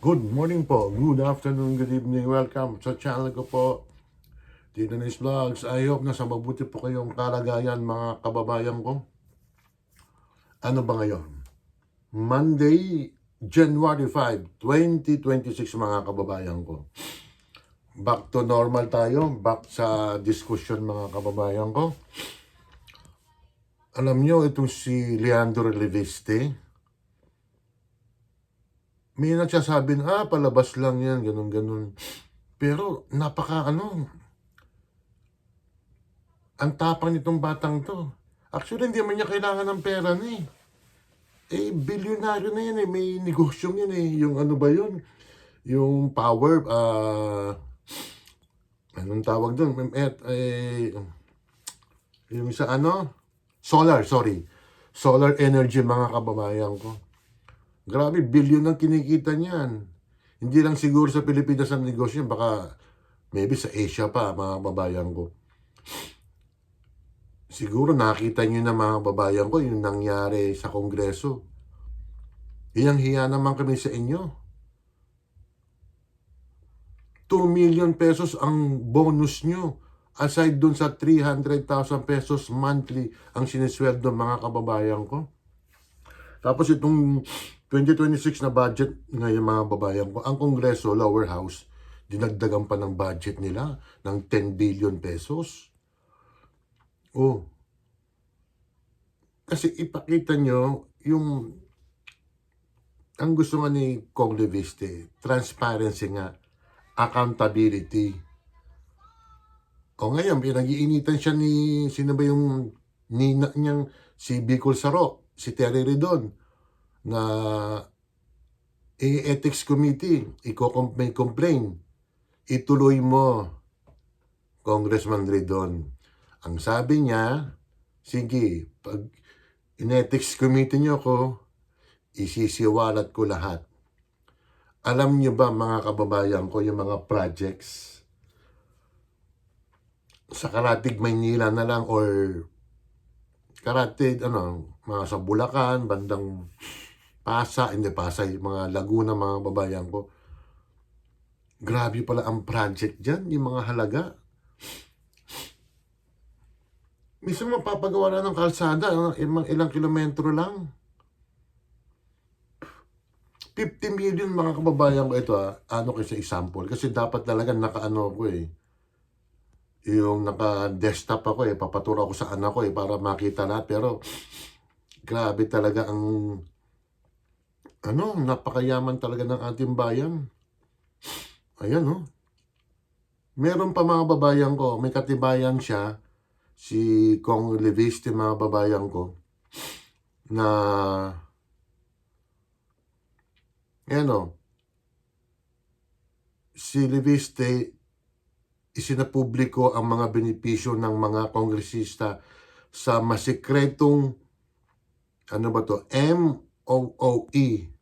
Good morning po, good afternoon, good evening, welcome sa channel ko po, Tito Nis Vlogs. I hope nasa mabuti po kayong kalagayan mga kababayan ko. Ano ba ngayon? Monday, January 5, 2026 mga kababayan ko. Back to normal tayo, back sa discussion mga kababayan ko. Alam nyo, itong si Leandro Leviste, may nagsasabi na, palabas lang yan, ganun-ganun. Pero, ang tapang nitong batang to. Actually, hindi man niya kailangan ng pera na eh. Bilyonaryo na yan eh. May negosyong yan eh. Yung ano ba yun? Yung power, anong tawag doon? Yung sa solar, sorry. Solar energy mga kababayan ko. Grabe, bilyon ang kinikita niyan. Hindi lang siguro sa Pilipinas ang negosyo, baka maybe sa Asia pa, mga babayan ko. Siguro nakita niyo na mga babayan ko yung nangyari sa Kongreso. Hiyang-hiya naman kami sa inyo. 2 million pesos ang bonus nyo. Aside dun sa 300,000 pesos monthly ang sinisweldo mga kababayan ko. Tapos itong 2026 na budget ngayon mga babayan ko, ang Kongreso, lower house, dinagdagan pa ng budget nila ng 10 billion pesos. Kasi ipakita nyo yung ang gusto nga ni Kong Leviste, transparency nga, accountability. Ngayon, pinag-iinitan siya ni, sino ba yung nina niyang, si Bicol Saro, si Terry Redon, na ethics committee, may complain. Ituloy mo, Congressman Redon. Ang sabi niya, sige, pag in-ethics committee niyo ko, isisiwalat ko lahat. Alam niyo ba mga kababayan ko, yung mga projects sa Karatig, Maynila na lang, or Karatig, mga sa Bulacan, bandang Pasay, mga Laguna, mga babayan ko. Grabe pala ang project dyan, yung mga halaga. Minsan mapapagawa na ng kalsada, ilang kilometro lang. 50 million mga kababayan ko ito kasi example. Kasi dapat talaga naka-ano ko yung naka-desktop ako papaturo ako sa anak ko para makita lahat. Pero grabe talaga ang napakayaman talaga ng ating bayan. Ayan Meron pa mga babayan ko, may katibayan siya, si Kong Leviste mga babayan ko, na si Leviste isinapubliko ang mga benepisyo ng mga kongresista sa masikretong MOOE.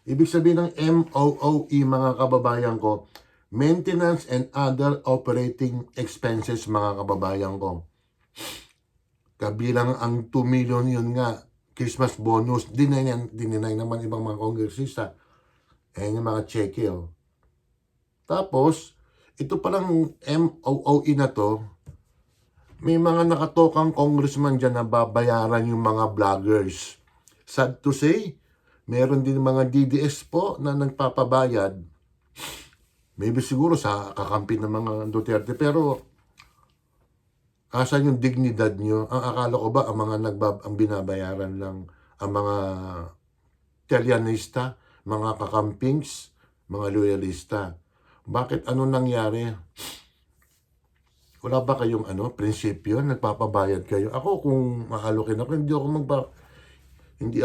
Ibig sabihin ng MOOE mga kababayan ko, Maintenance and Other Operating Expenses mga kababayan ko. Kabilang ang 2 million yun nga, Christmas bonus, dininay naman ibang mga kongresista. Ayan yung mga cheque Tapos, ito palang MOOE na to, may mga nakatokang congressman dyan na babayaran yung mga vloggers. Sad to say, meron din mga DDS po na nagpapabayad. Maybe siguro sa kakampi ng mga Duterte. Pero, asan yung dignidad nyo? Ang akala ko ba ang mga ang binabayaran lang ang mga Telianista, mga kakampings, mga loyalista. Bakit nangyari? Wala ba kayong prinsipyo? Nagpapabayad kayo? Ako kung mahalukin ako, hindi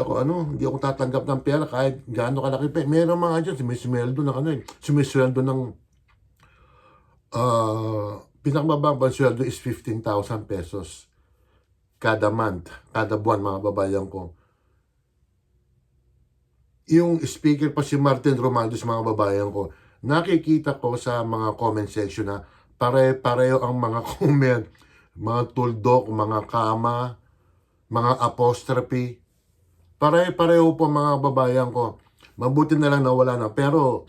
ako tatanggap ng pera kahit gaano kalaki pa. Meron mga dyan, sumisweldo ng sumisweldo ng pinakamababang sweldo is 15,000 pesos kada month, kada buwan mga babayan ko. Yung speaker pa si Martin Romualdez mga babayan ko, nakikita ko sa mga comment section na pare-pareho ang mga comment, mga tuldok, mga kama, mga apostrophe. Pare-pareho po mga babayan ko. Mabuti na lang nawala na. Pero,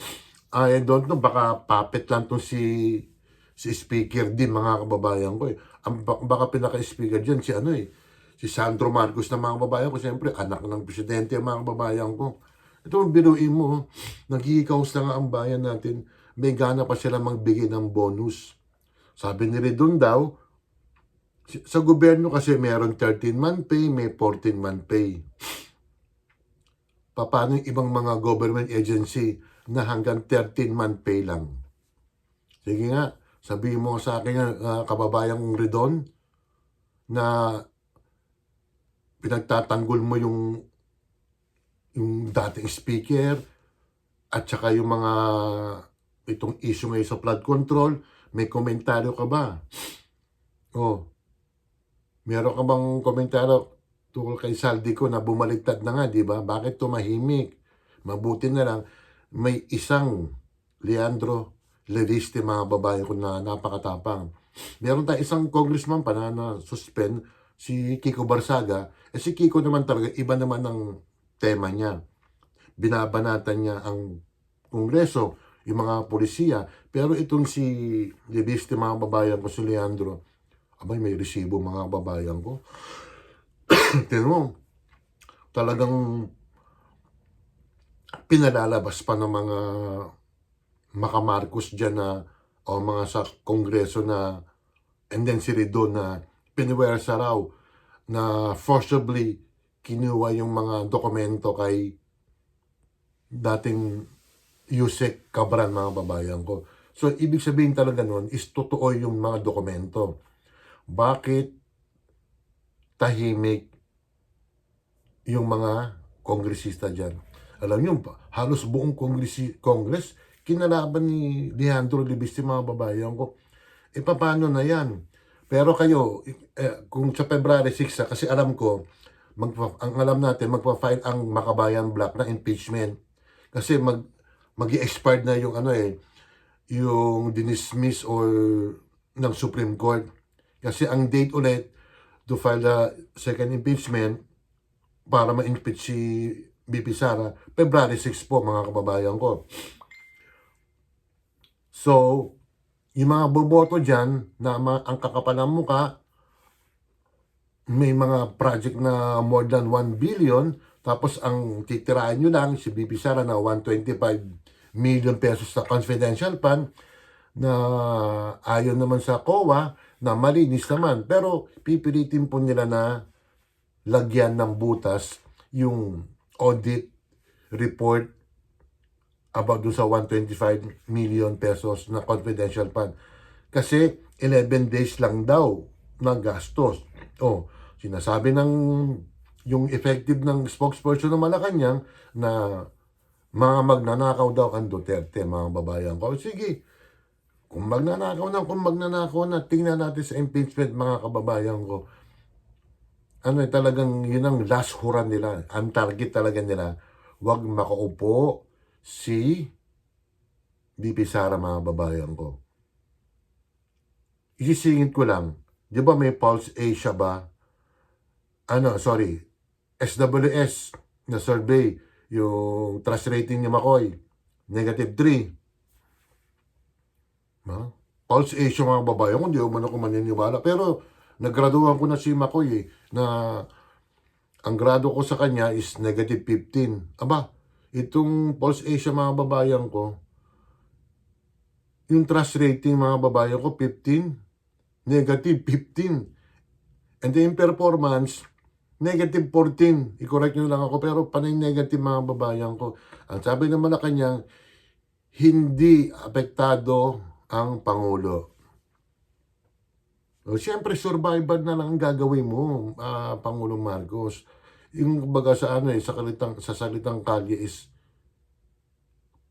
I don't know, baka puppet lang to si speaker din, mga kababayan ko eh. Baka pinaka-speaker dyan, si Sandro Marcos na mga kababayan ko. Siyempre, anak ng presidente, mga kababayan ko. Ito, biruin mo, nagkikaos na nga ang bayan natin. May gana pa sila magbigay ng bonus. Sabi ni Redon daw, sa gobyerno kasi meron 13-month pay, may 14-month pay. Paano yung ibang mga government agency na hanggang 13-month pay lang? Sige nga, sabihin mo sa akin, kababayang Redon, na pinagtatanggol mo yung dating speaker at saka yung mga itong issue ngayon sa flood control, may komentaryo ka ba? Meron ka bang komentaryo tungkol kay Saldico na bumaliktad na nga, di ba? Bakit tumahimik? Mabuti na lang, may isang Leandro Leviste, mga babae ko, na napakatapang. Meron tayong isang congressman pa na suspend, si Kiko Barsaga. Si Kiko naman talaga, iba naman ang tema niya. Binabanatan niya ang Kongreso, yung mga polisiya. Pero itong si Leviste, mga babayan ko, si Leandro, abay, may resibo, mga babayan ko. Tignan mo, talagang pinalalabas pa ng mga makamarcos dyan o mga sa Kongreso na, and then si Redon na piniwersa raw na forcibly kinuha yung mga dokumento kay dating Yusek Cabran, mga babayan ko. So, ibig sabihin talaga nun is totoo yung mga dokumento. Bakit tahimik yung mga kongresista dyan? Alam nyo, halos buong Congress, kinalaban ni Leandro Leviste, mga babayan ko. Paano na yan? Pero kayo, kung sa February 6, kasi alam ko, ang alam natin, magpa-file ang Makabayan Black na impeachment. Kasi mag-i-expired na yung yung dinismiss or ng Supreme Court. Kasi ang date ulit to file the second impeachment para ma-impeach si BP Sara, February 6 po, mga kababayan ko. So, yung mga boboto dyan na ang kakapal ng muka, may mga project na more than 1 billion, tapos ang titirahin nyo lang si BP Sara na 125 million pesos sa confidential fund na ayon naman sa COA na malinis naman. Pero pipilitin po nila na lagyan ng butas yung audit report about dun sa 125 million pesos na confidential fund. Kasi 11 days lang daw ng gastos. Sinasabi ng yung effective ng spokesperson ng Malacanang na mga magnanakaw daw ang Duterte, mga babayan ko. Sige, kung magnanakaw na, tingnan natin sa impeachment, mga kababayan ko. Talagang yun ang last hurrah nila. Ang target talaga nila, wag makaupo si BP Sara, mga babayan ko. Isisingit ko lang, di ba may Pulse Asia ba? SWS na survey, yung trust rating ni McCoy, -3. Pulse Asia, mga babayan ko, hindi man ako maniniwala. Pero naggraduhan ko na si McCoy na ang grado ko sa kanya is -15. Itong Pulse Asia, mga babayan ko, yung trust rating, mga babayan ko, 15, -15. And then performance, -14. I-correct nyo lang ako, pero panay negative, mga babayan ko. Ang sabi ng Malacanang, hindi apektado ang Pangulo. Siyempre, survival na lang ang gagawin mo, Pangulong Marcos. Yung baga sa sa salitang kalye is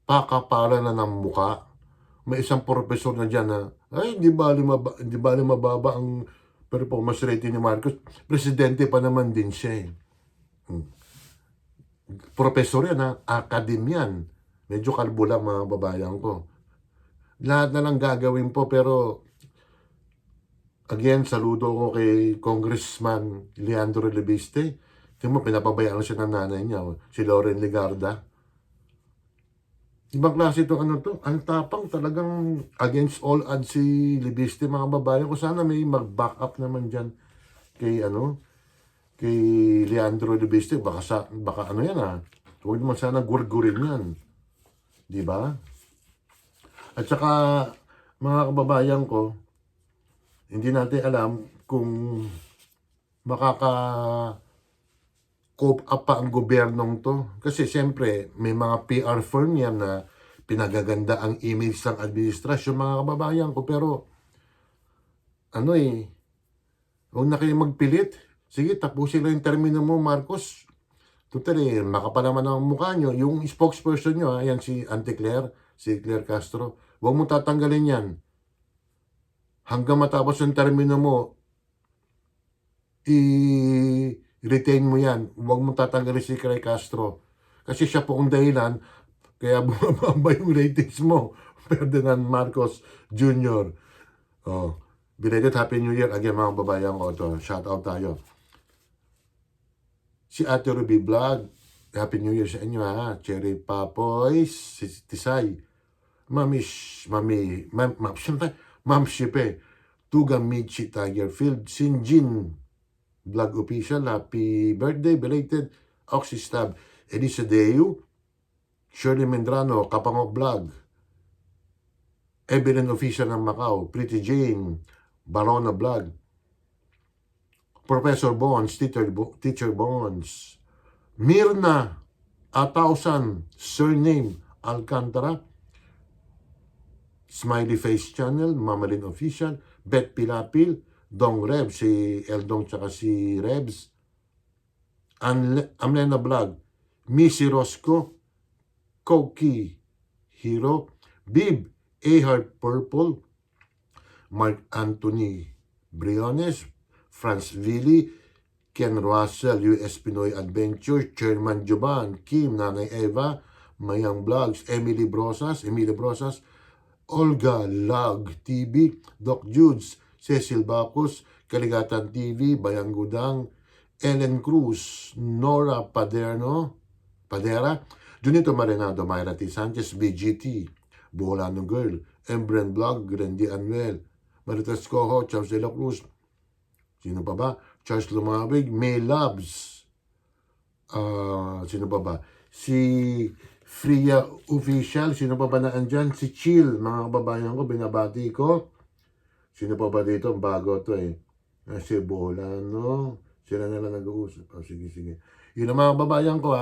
pakapala na ng muka. May isang professor na dyan na, hindi bali mababa ang performance rating ni Marcos. Presidente pa naman din siya. Professor yan, akademyan. Medyo kalbo lang, mga babayan ko. Lahat na lang gagawin po, pero again, saludo ko kay Congressman Leandro Leviste. Tingnan mo, pinapabayaan siya ng nanay niya, si Lauren Legarda. Ibang klase itong ano to. Ang tapang talagang against all odds si Libiste, mga babayan ko. Sana may mag-back up naman dyan kay ano, kay Leandro Libiste. Baka ano yan Huwag naman sana gurgurin yan. Di ba? At saka, mga kababayan ko, hindi natin alam kung makaka-cope up pa ang gobyernong to. Kasi siyempre, may mga PR firm yan na pinagaganda ang image ng administrasyon, mga kababayan ko. Pero, huwag na kayo magpilit. Sige, tapusin lang yung termino mo, Marcos. Total makapal naman ang mukha nyo. Yung spokesperson nyo, yan si Auntie Claire, si Claire Castro. Huwag mo tatanggalin yan. Hanggang matapos yung termino mo, i-retain mo yan. Huwag mo tatanggalin si Claire Castro. Kasi siya po ang dahilan, kaya bumababa yung ratings mo. Ferdinand Marcos Jr. Oh, belated Happy New Year again, mga babayan ko. Ito, shout out tayo. Si Ate Ruby Vlog, Happy New Year sa inyo Cherry Papoy, si Tisay, Ma'am Shipe, Tuga Michi Tigerfield, Sinjin Vlog Official, Happy Birthday, belated, Oxystab, Elisa Deu, Shirley Mendrano, Kapango Vlog, Evelyn Official ng Macau, Pretty Jane, Barona Vlog, Professor Bonds, Teacher Bonds, Mirna, 1,000, surname, Alcantara, Smiley Face Channel, Mamalin Official, Bet Pilapil, Dong Rebs, si Eldong tsaka si Rebs, Amlena Vlog, Missy Rosco, Koki Hero, Bib, A-Heart Purple, Mark Anthony Briones, Franz Willy, Ken Russell, US Pinoy Adventure, Chairman Joban, Kim, Nanay Eva, Mayang Vlogs, Emily Brosas, Olga Lag TV, Doc Judes, Cecil Bacus, Kaligatan TV, Bayang Gudang, Ellen Cruz, Nora Padera, Junito Marinado, Myra T. Sanchez, BGT, Buholano Girl, Embren Vlog, Grandy Anuel, Maritas Coho, Charles de la Cruz, sino pa ba? Charles Lumabig, May Labs, sino pa ba? Si Freya Official, sino pa ba na andyan? Si Chill, mga kababayan ko, binabati ko. Sino pa ba dito? Bago to Si Buholano, sila na lang nag-uusap. Sige. Yun ang mga kababayan ko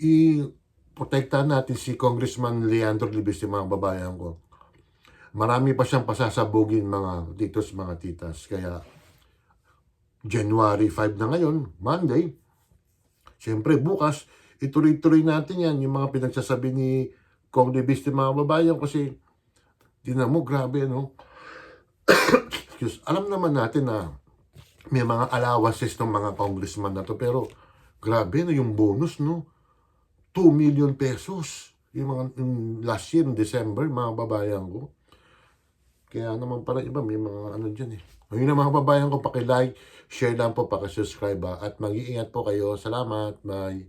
i-protektahan natin si Congressman Leandro Libiste, mga kababayan ko. Marami pa siyang pasasabugin, mga titos, mga titas. Kaya, January 5 na ngayon, Monday. Siyempre, bukas, ituloy-tuloy natin yan, yung mga pinagsasabi ni Kong Libiste, mga babayan. Kasi, tinan mo, grabe, alam naman natin na may mga allowances ng mga congressman na to. Pero, grabe, yung bonus, 2 million pesos. Yung last year, December, mga babayan ko. Kaya naman pala iba, may mga dyan Ngayon na mga babayan ko, paki-like, share lang po, paki-subscribe at mag-iingat po kayo. Salamat, bye.